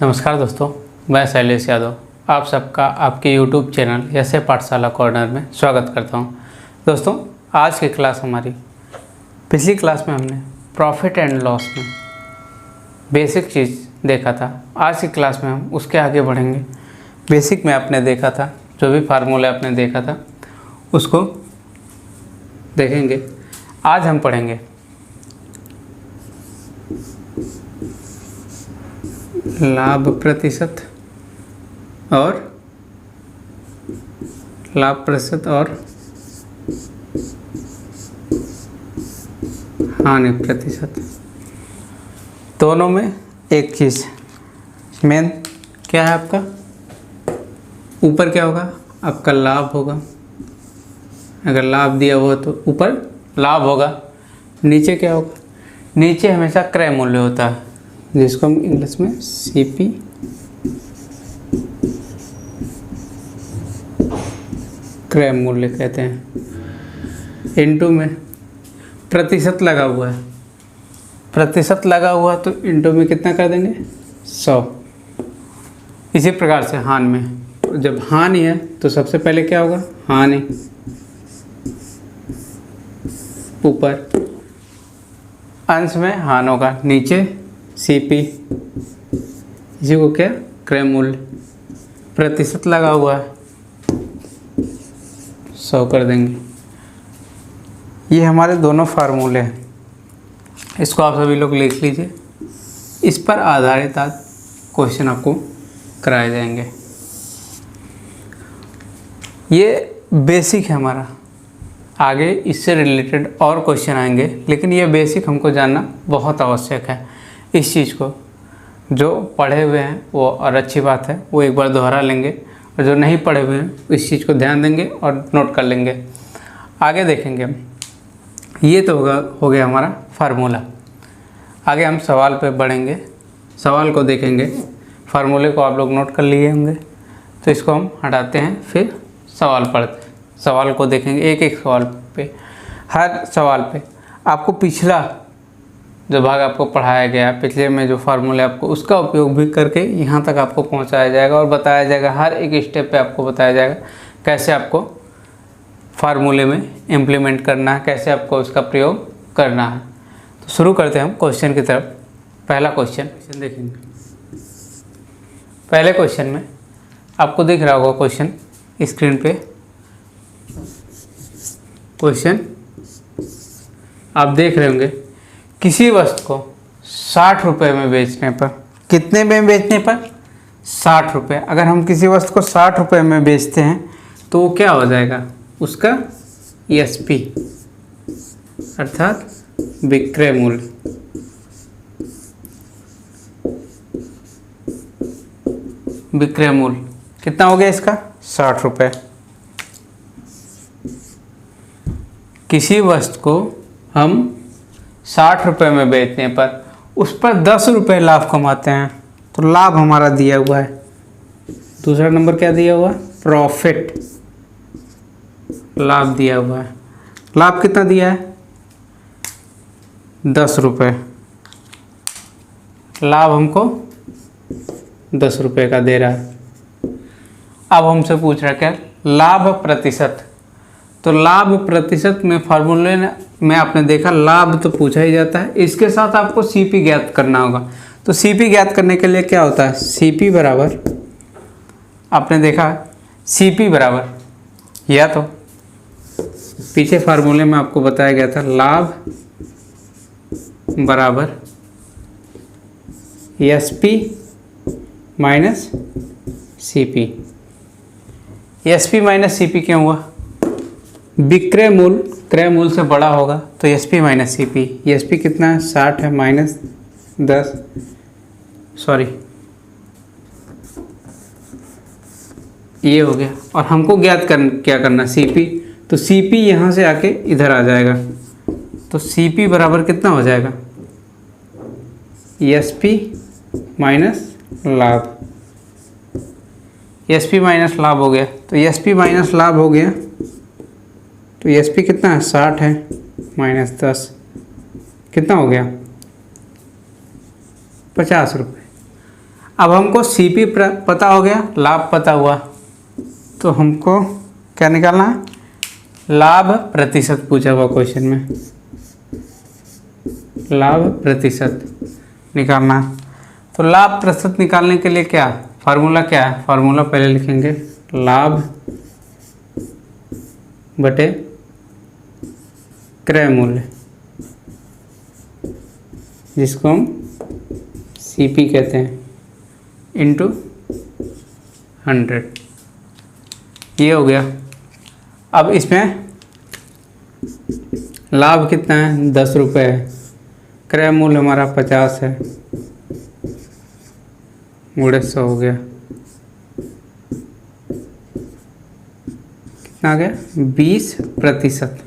नमस्कार दोस्तों, मैं शैलेश यादव आप सबका आपके YouTube चैनल ऐसे पाठशाला कॉर्नर में स्वागत करता हूं। दोस्तों, आज की क्लास हमारी पिछली क्लास में हमने प्रॉफिट एंड लॉस में बेसिक चीज़ देखा था। आज की क्लास में हम उसके आगे बढ़ेंगे। बेसिक में आपने देखा था, जो भी फार्मूला आपने देखा था उसको देखेंगे। आज हम पढ़ेंगे लाभ प्रतिशत और हानि प्रतिशत। दोनों में एक चीज़ मेन क्या है आपका, ऊपर क्या होगा, आपका लाभ होगा। अगर लाभ दिया हुआ तो ऊपर लाभ होगा, नीचे क्या होगा, नीचे हमेशा क्रय मूल्य होता है, जिसको हम इंग्लिश में सीपी क्रय मूल्य कहते हैं। इनटू में प्रतिशत लगा हुआ है, प्रतिशत लगा हुआ तो इनटू में कितना कर देंगे, 100। इसी प्रकार से हानि में, जब हानि है तो सबसे पहले क्या होगा, हानि ऊपर, अंश में हानि होगा, नीचे सीपी, इसी को क्या, क्रय मूल्य। प्रतिशत लगा हुआ है 100 कर देंगे। ये हमारे दोनों फार्मूले हैं, इसको आप सभी लोग लिख लीजिए। इस पर आधारित आज क्वेश्चन आपको कराए जाएंगे। ये बेसिक है हमारा, आगे इससे रिलेटेड और क्वेश्चन आएंगे, लेकिन ये बेसिक हमको जानना बहुत आवश्यक है। इस चीज़ को जो पढ़े हुए हैं वो और अच्छी बात है, वो एक बार दोहरा लेंगे, और जो नहीं पढ़े हुए हैं इस चीज़ को ध्यान देंगे और नोट कर लेंगे। आगे देखेंगे हम, ये तो हो गया हमारा फार्मूला। आगे हम सवाल पे बढ़ेंगे, सवाल को देखेंगे। फार्मूले को आप लोग नोट कर लिए होंगे, तो इसको हम हटाते हैं, फिर सवाल पढ़ते हैं। सवाल को देखेंगे एक एक सवाल पे। हर सवाल पे आपको पिछला जो भाग आपको पढ़ाया गया, पिछले में जो फार्मूले आपको, उसका उपयोग भी करके यहाँ तक आपको पहुँचाया जाएगा और बताया जाएगा। हर एक स्टेप पे आपको बताया जाएगा कैसे आपको फार्मूले में इम्प्लीमेंट करना है, कैसे आपको उसका प्रयोग करना है। तो शुरू करते हैं हम क्वेश्चन की तरफ। पहला क्वेश्चन देखेंगे। पहले क्वेश्चन में आपको दिख रहा होगा क्वेश्चन स्क्रीन पे। क्वेश्चन आप देख रहे होंगे, किसी वस्तु को 60 रुपये में बेचने पर, कितने में बेचने पर, 60 रुपये। अगर हम किसी वस्तु को 60 रुपये में बेचते हैं तो वो क्या हो जाएगा, उसका एसपी अर्थात विक्रय मूल्य। विक्रय मूल्य कितना हो गया इसका, 60 रुपये। किसी वस्तु को हम 60 रुपये में बेचने पर उस पर 10 रुपये लाभ कमाते हैं, तो लाभ हमारा दिया हुआ है। दूसरा नंबर क्या दिया हुआ है, प्रॉफिट, लाभ दिया हुआ है। लाभ कितना दिया है, 10 रुपये। लाभ हमको 10 रुपये का दे रहा है। अब हमसे पूछ रहा है क्या, लाभ प्रतिशत। तो लाभ प्रतिशत में फार्मूले में आपने देखा लाभ तो पूछा ही जाता है, इसके साथ आपको सीपी ज्ञात करना होगा। तो सीपी ज्ञात करने के लिए क्या होता है, सीपी बराबर, आपने देखा सीपी बराबर, या तो पीछे फार्मूले में आपको बताया गया था लाभ बराबर SP minus CP. SP minus CP क्यों हुआ, विक्रय मूल्य क्रय मूल्य से बड़ा होगा, तो एसपी माइनस सीपी। एसपी कितना है, 60 है, माइनस 10, सॉरी ये हो गया। और हमको ज्ञात क्या करना, सीपी। तो सीपी यहाँ से आके इधर आ जाएगा, तो सीपी बराबर कितना हो जाएगा, एसपी माइनस लाभ। एसपी माइनस लाभ हो गया, तो एसपी माइनस लाभ हो गया, तो एसपी कितना है, 60 है, माइनस 10 कितना हो गया, 50 रुपये। अब हमको CP पता हो गया, लाभ पता हुआ, तो हमको क्या निकालना है, लाभ प्रतिशत पूछा हुआ क्वेश्चन में, लाभ प्रतिशत निकालना। तो लाभ प्रतिशत निकालने के लिए क्या फार्मूला, क्या है फार्मूला, पहले लिखेंगे लाभ बटे क्रय मूल्य, जिसको हम CP कहते हैं, इंटू 100। ये हो गया। अब इसमें लाभ कितना है, 10 रुपये है, क्रय मूल्य हमारा 50 है, गुणे 100 हो गया, कितना आ गया 20%।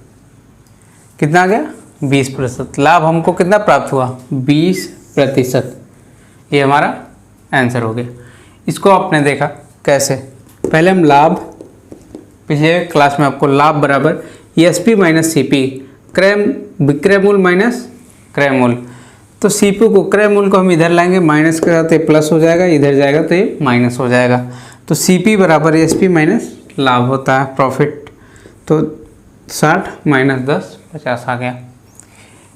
कितना आ गया 20%। लाभ हमको कितना प्राप्त हुआ 20%। ये हमारा आंसर हो गया। इसको आपने देखा कैसे, पहले हम लाभ, पिछले क्लास में आपको लाभ बराबर SP माइनस CP, विक्रय मूल्य माइनस क्रय मूल्य। तो CP को, क्रय मूल्य को हम इधर लाएंगे, माइनस करा तो ये प्लस हो जाएगा, इधर जाएगा तो ये माइनस हो जाएगा। तो CP बराबर SP माइनस लाभ होता है, प्रॉफिट। तो 60 माइनस 10 50 आ गया।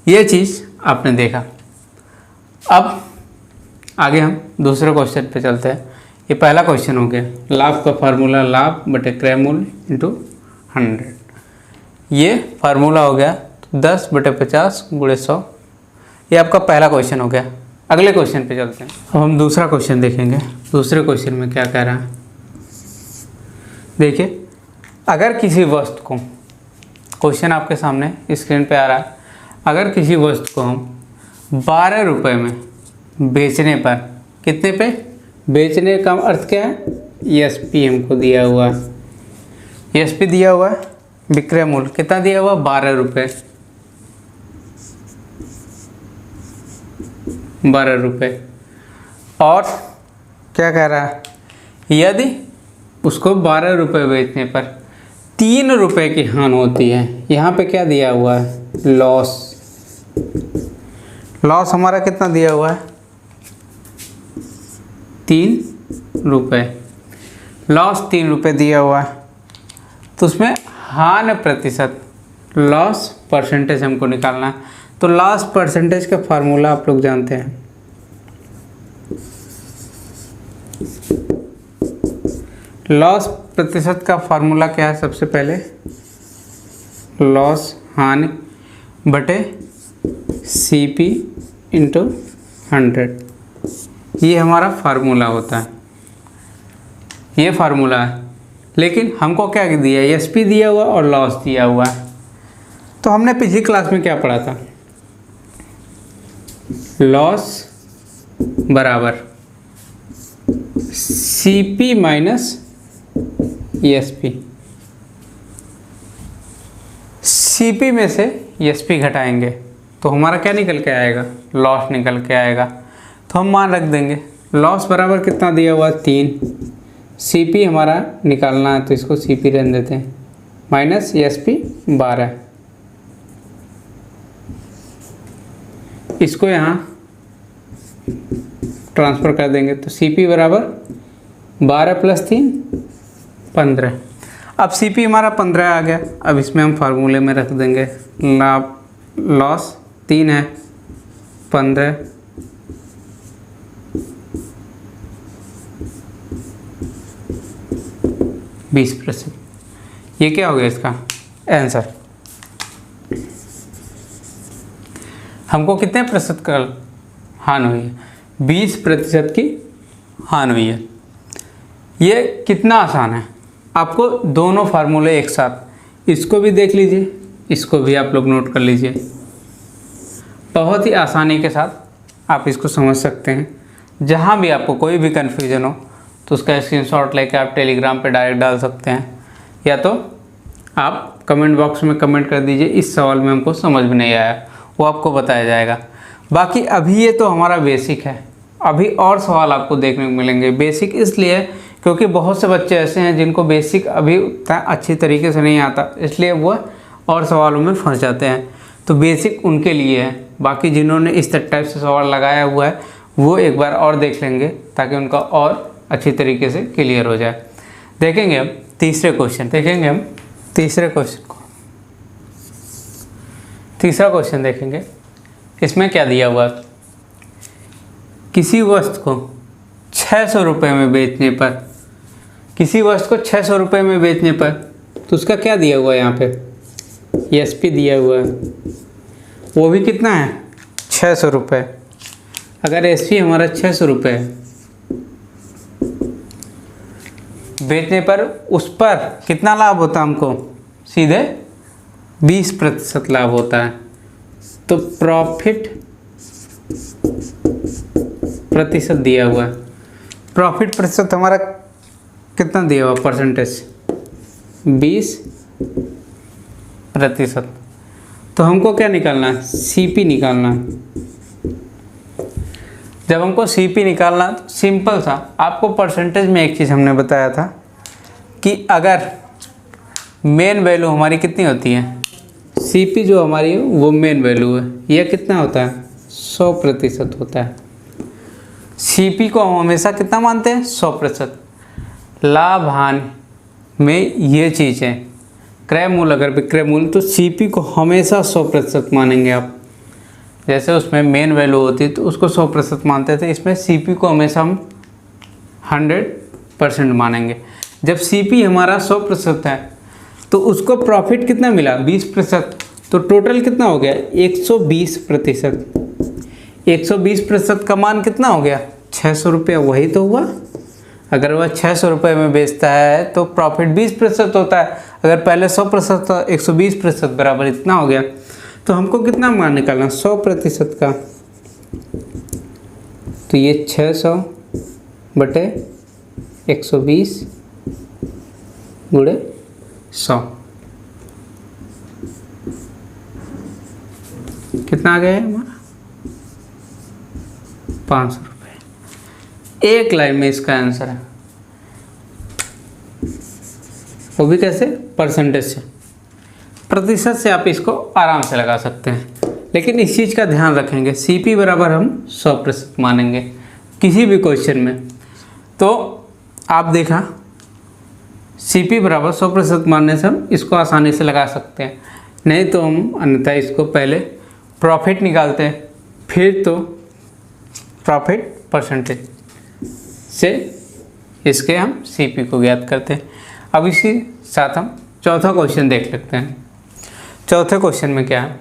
ये चीज़ आपने देखा। अब आगे हम दूसरे क्वेश्चन पे चलते हैं। ये पहला क्वेश्चन हो गया, लाभ का फार्मूला लाभ बटे क्रय मूल्य इंटू 100। ये फार्मूला हो गया 10 बटे 50 गुणे 100। ये आपका पहला क्वेश्चन हो गया। अगले क्वेश्चन पे चलते हैं। अब हम दूसरा क्वेश्चन देखेंगे। दूसरे क्वेश्चन में क्या कह रहा है, देखिए, अगर किसी वस्तु को, क्वेश्चन आपके सामने स्क्रीन पे आ रहा है, अगर किसी वस्तु को हम 12 रुपये में बेचने पर, कितने पे बेचने का अर्थ क्या है, SP हमको दिया हुआ है, SP दिया हुआ है, विक्रय मूल्य कितना दिया हुआ 12 रुपये, 12 रुपये। और क्या कह रहा है, यदि उसको 12 रुपये बेचने पर 3 रुपये की हानि होती है, यहाँ पे क्या दिया हुआ है लॉस, लॉस हमारा कितना दिया हुआ है 3 रुपये, लॉस 3 रुपये दिया हुआ है। तो उसमें हानि प्रतिशत, लॉस परसेंटेज हमको निकालना है। तो लॉस परसेंटेज का फार्मूला आप लोग जानते हैं, लॉस प्रतिशत का फार्मूला क्या है, सबसे पहले लॉस हानि बटे CP इंटू 100। ये हमारा फार्मूला होता है, ये फार्मूला है। लेकिन हमको क्या दिया है, SP दिया हुआ और लॉस दिया हुआ है। तो हमने पिछली क्लास में क्या पढ़ा था, लॉस बराबर CP माइनस SP। CP में से SP घटाएंगे तो हमारा क्या निकल के आएगा, लॉस निकल के आएगा। तो हम मान रख देंगे लॉस बराबर कितना दिया हुआ 3, CP हमारा निकालना है तो इसको CP रहने देते हैं, माइनस SP 12। इसको यहाँ ट्रांसफ़र कर देंगे तो CP बराबर 12 प्लस 3 15। अब CP हमारा 15 आ गया। अब इसमें हम फार्मूले में रख देंगे लाभ, लॉस 3 है, 15 20%। ये क्या हो गया इसका आंसर। हमको कितने प्रतिशत का हानि हुई है, 20% की हानि हुई है। ये कितना आसान है, आपको दोनों फार्मूले एक साथ, इसको भी देख लीजिए, इसको भी आप लोग नोट कर लीजिए। बहुत ही आसानी के साथ आप इसको समझ सकते हैं। जहाँ भी आपको कोई भी कन्फ्यूजन हो तो उसका स्क्रीनशॉट लेके आप टेलीग्राम पे डायरेक्ट डाल सकते हैं, या तो आप कमेंट बॉक्स में कमेंट कर दीजिए इस सवाल में हमको समझ में नहीं आया, वो आपको बताया जाएगा। बाकी अभी ये तो हमारा बेसिक है, अभी और सवाल आपको देखने को मिलेंगे। बेसिक इसलिए क्योंकि बहुत से बच्चे ऐसे हैं जिनको बेसिक अभी उतना अच्छी तरीके से नहीं आता, इसलिए वो और सवालों में फंस जाते हैं। तो बेसिक उनके लिए है, बाकी जिन्होंने इस टाइप से सवाल लगाया हुआ है वो एक बार और देख लेंगे ताकि उनका और अच्छी तरीके से क्लियर हो जाए। देखेंगे अब तीसरे क्वेश्चन, देखेंगे हम तीसरे क्वेश्चन को। तीसरा क्वेश्चन देखेंगे, इसमें क्या दिया हुआ, किसी वस्तु को 600 रुपये में बेचने पर, किसी वस्तु को 600 रुपये में बेचने पर, तो उसका क्या दिया हुआ है यहाँ पे, एसपी दिया हुआ है, वो भी कितना है 600 रुपये। अगर एसपी हमारा 600 रुपये है, बेचने पर उस पर कितना लाभ होता है हमको, सीधे 20% लाभ होता है। तो प्रॉफिट प्रतिशत दिया हुआ है, प्रॉफिट प्रतिशत हमारा कितना दिया हुआ परसेंटेज, 20%। तो हमको क्या निकालना है, सीपी निकालना है। जब हमको सीपी निकालना तो सिंपल था, आपको परसेंटेज में एक चीज़ हमने बताया था कि अगर मेन वैल्यू हमारी कितनी होती है, सीपी जो हमारी है वो मेन वैल्यू है, यह कितना होता है 100% होता है। सीपी को हम हमेशा कितना मानते हैं 100%। लाभ हानि में ये चीज़ है, क्रय मूल्य अगर विक्रय मूल्य, तो सीपी को हमेशा 100% मानेंगे आप। जैसे उसमें मेन वैल्यू होती है तो उसको 100% मानते थे, इसमें सीपी को हमेशा हम 100% मानेंगे। जब सीपी हमारा 100% है तो उसको प्रॉफिट कितना मिला 20%, तो टोटल कितना हो गया 120%। 120% का मान कितना हो गया 600 रुपये, वही तो हुआ। अगर वह 600 रुपये में बेचता है तो प्रॉफिट 20% होता है। अगर पहले 100% था, 120% बराबर इतना हो गया। तो हमको कितना मान निकालना 100% का, तो ये 600 बटे 120 गुणे 100 कितना आ गया है हमारा 500 रुपये। एक लाइन में इसका आंसर है, वो भी कैसे, परसेंटेज से। प्रतिशत से आप इसको आराम से लगा सकते हैं, लेकिन इस चीज़ का ध्यान रखेंगे सीपी बराबर हम 100% मानेंगे किसी भी क्वेश्चन में। तो आप देखा सीपी बराबर 100% मानने से हम इसको आसानी से लगा सकते हैं, नहीं तो हम अन्यथा इसको पहले प्रॉफिट निकालते हैं, फिर तो प्रॉफिट परसेंटेज से इसके हम सीपी को ज्ञात करते हैं। अब इसी साथ हम चौथा क्वेश्चन देख लेते हैं। चौथे क्वेश्चन में क्या है,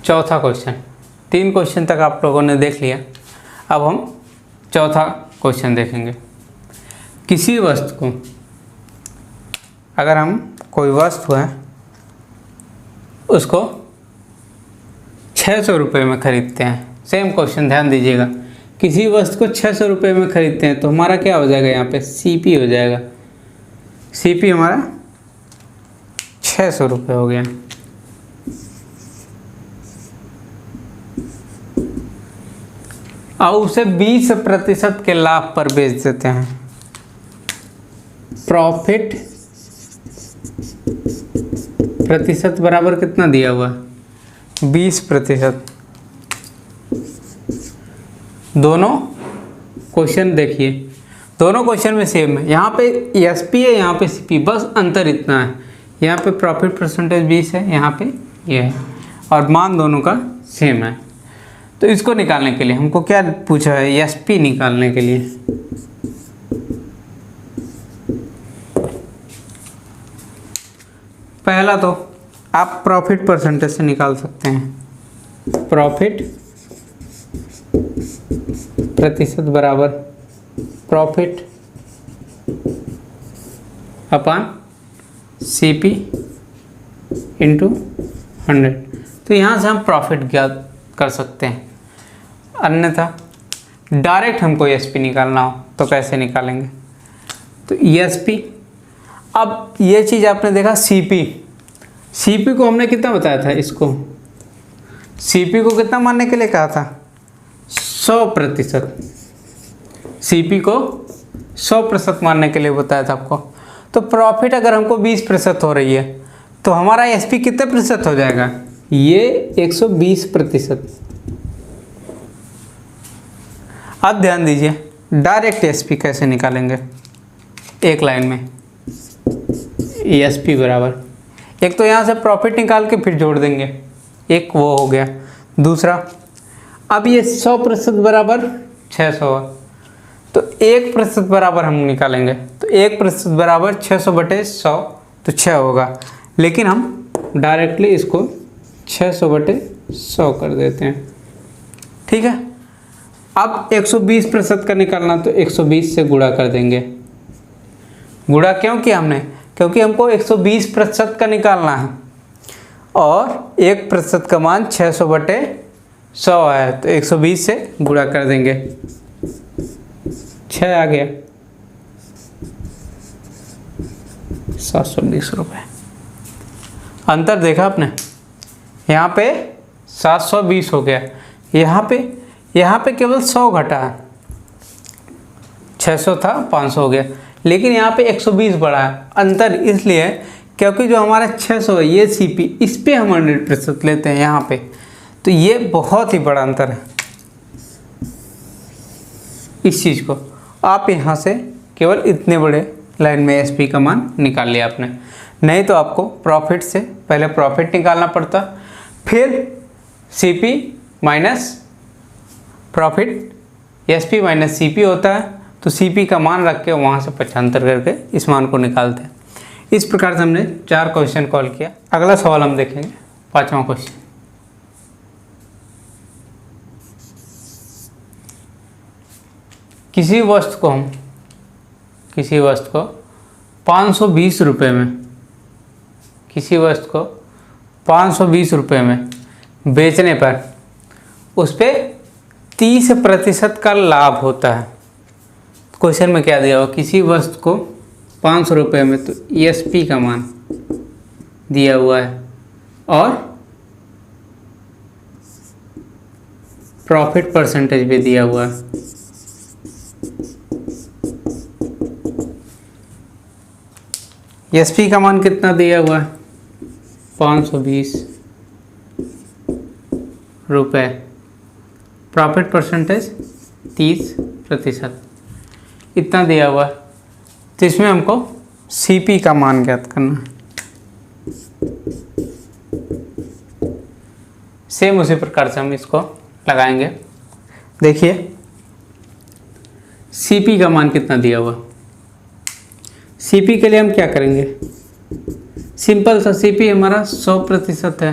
चौथा क्वेश्चन, 3 क्वेश्चन तक आप लोगों ने देख लिया। अब हम चौथा क्वेश्चन देखेंगे। किसी वस्तु को, अगर हम कोई वस्तु है उसको 600 रुपये में खरीदते हैं, सेम क्वेश्चन ध्यान दीजिएगा। किसी वस्तु को 600 रुपये में खरीदते हैं तो हमारा क्या हो जाएगा, यहाँ पे सीपी हो जाएगा। सीपी हमारा 600 रुपये हो गया। और उसे 20% के लाभ पर बेच देते हैं। प्रॉफिट प्रतिशत बराबर कितना दिया हुआ है 20%। दोनों क्वेश्चन देखिए, दोनों क्वेश्चन में सेम है। यहाँ पे एसपी है, यहाँ पे सीपी, बस अंतर इतना है, यहाँ पे प्रॉफिट परसेंटेज 20 है, यहाँ पे ये है, और मान दोनों का सेम है। तो इसको निकालने के लिए हमको क्या पूछा है, एसपी निकालने के लिए पहला तो आप प्रॉफिट परसेंटेज से निकाल सकते हैं। प्रॉफिट प्रतिशत बराबर प्रॉफिट अपान सीपी इंटू 100। तो यहाँ से हम प्रॉफिट ज्ञात कर सकते हैं। अन्यथा डायरेक्ट हमको एसपी निकालना हो तो कैसे निकालेंगे, तो एसपी। अब ये चीज़ आपने देखा सीपी, सीपी को हमने कितना बताया था, इसको सीपी को कितना मानने के लिए कहा था 100%। सीपी को 100% मानने के लिए बताया था आपको। तो प्रॉफिट अगर हमको 20% हो रही है तो हमारा एसपी कितने प्रतिशत हो जाएगा, ये 120%। अब ध्यान दीजिए डायरेक्ट एसपी कैसे निकालेंगे एक लाइन में। एसपी बराबर, एक तो यहाँ से प्रॉफिट निकाल के फिर जोड़ देंगे, एक वो हो गया। दूसरा, अब ये 100% बराबर 600 है, तो 1% बराबर हम निकालेंगे, तो 1% बराबर 600/100, तो 6 होगा। लेकिन हम डायरेक्टली इसको 600/100 कर देते हैं, ठीक है। अब 120% का निकालना, तो 120 से गुणा कर देंगे। गुणा क्यों किया हमने, क्योंकि हमको 120% का निकालना है और 1% का मान 600/100 है, तो 120 से गुणा कर देंगे, 6 आ गया, 720 रुपये। अंतर देखा आपने, यहाँ पे 720 हो गया, यहाँ पे केवल 100 घटा है, 600 था 500 हो गया, लेकिन यहाँ पे 120 बढ़ा है। अंतर इसलिए क्योंकि जो हमारा 600 है ये सीपी, इस पे हम 100% लेते हैं यहाँ पे, तो ये बहुत ही बड़ा अंतर है। इस चीज़ को आप यहाँ से केवल इतने बड़े लाइन में एसपी का मान निकाल लिया आपने, नहीं तो आपको प्रॉफिट से पहले प्रॉफिट निकालना पड़ता, फिर CP minus profit, SP minus CP होता है, तो सीपी का मान रख के वहाँ से 75 करके इस मान को निकालते हैं। इस प्रकार से हमने 4 क्वेश्चन कॉल किया। अगला सवाल हम देखेंगे, 5वां क्वेश्चन। किसी वस्तु को 520 रुपये में, किसी वस्तु को 520 रुपये में बेचने पर उस पर 30% का लाभ होता है। क्वेश्चन में क्या दिया हुआ, किसी वस्तु को 500 रुपये में, तो एसपी का मान दिया हुआ है और प्रॉफिट परसेंटेज भी दिया हुआ है। एसपी का मान कितना दिया हुआ है, 520 रुपये, प्रॉफिट परसेंटेज 30%, इतना दिया हुआ है। तो इसमें हमको सीपी का मान ज्ञात करना है। सेम उसी प्रकार से हम इसको लगाएंगे। देखिए सीपी का मान कितना दिया हुआ, सीपी के लिए हम क्या करेंगे, सिंपल सा, सीपी हमारा 100% है।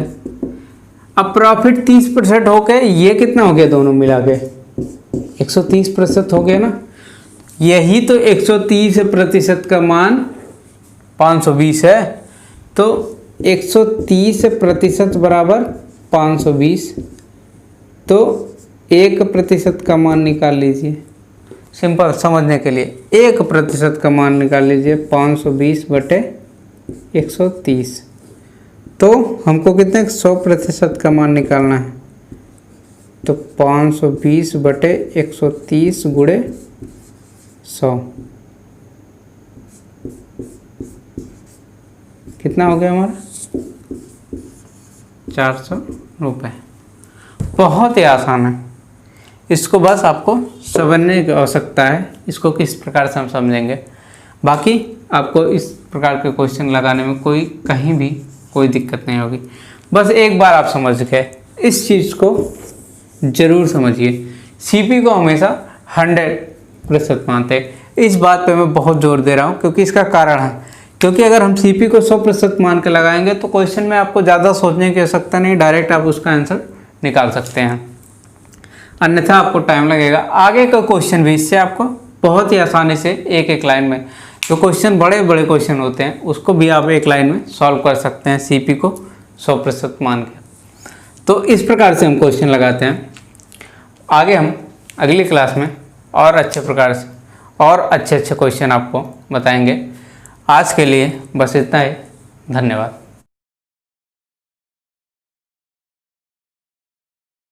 अब प्रॉफिट 30% हो गए, ये कितना हो गया दोनों मिला के 130% हो गया ना। यही तो 130% का मान 520 है, तो 130% बराबर 520, तो 1% का मान निकाल लीजिए। सिंपल समझने के लिए 1% का मान निकाल लीजिए, 520/130, तो हमको कितने 100% का मान निकालना है, तो 520/130 गुणे 100 कितना हो गया हमारा 400 रुपये। बहुत ही आसान है, इसको बस आपको समझने की आवश्यकता है, इसको किस प्रकार से हम समझेंगे। बाकी आपको इस प्रकार के क्वेश्चन लगाने में कहीं भी कोई दिक्कत नहीं होगी। बस एक बार आप समझ गए, इस चीज़ को ज़रूर समझिए। सीपी को हमेशा 100% मानते हैं। इस बात पे मैं बहुत जोर दे रहा हूँ क्योंकि इसका कारण है, क्योंकि अगर हम सीपी को 100% मान के लगाएंगे तो क्वेश्चन में आपको ज़्यादा सोचने की आवश्यकता नहीं, डायरेक्ट आप उसका आंसर निकाल सकते हैं, अन्यथा आपको टाइम लगेगा। आगे का क्वेश्चन भी इससे आपको बहुत ही आसानी से एक एक लाइन में, जो क्वेश्चन बड़े बड़े क्वेश्चन होते हैं उसको भी आप एक लाइन में सॉल्व कर सकते हैं सीपी को 100% मान के। तो इस प्रकार से हम क्वेश्चन लगाते हैं। आगे हम अगली क्लास में और अच्छे प्रकार से और अच्छे क्वेश्चन आपको बताएंगे। आज के लिए बस इतना ही, धन्यवाद।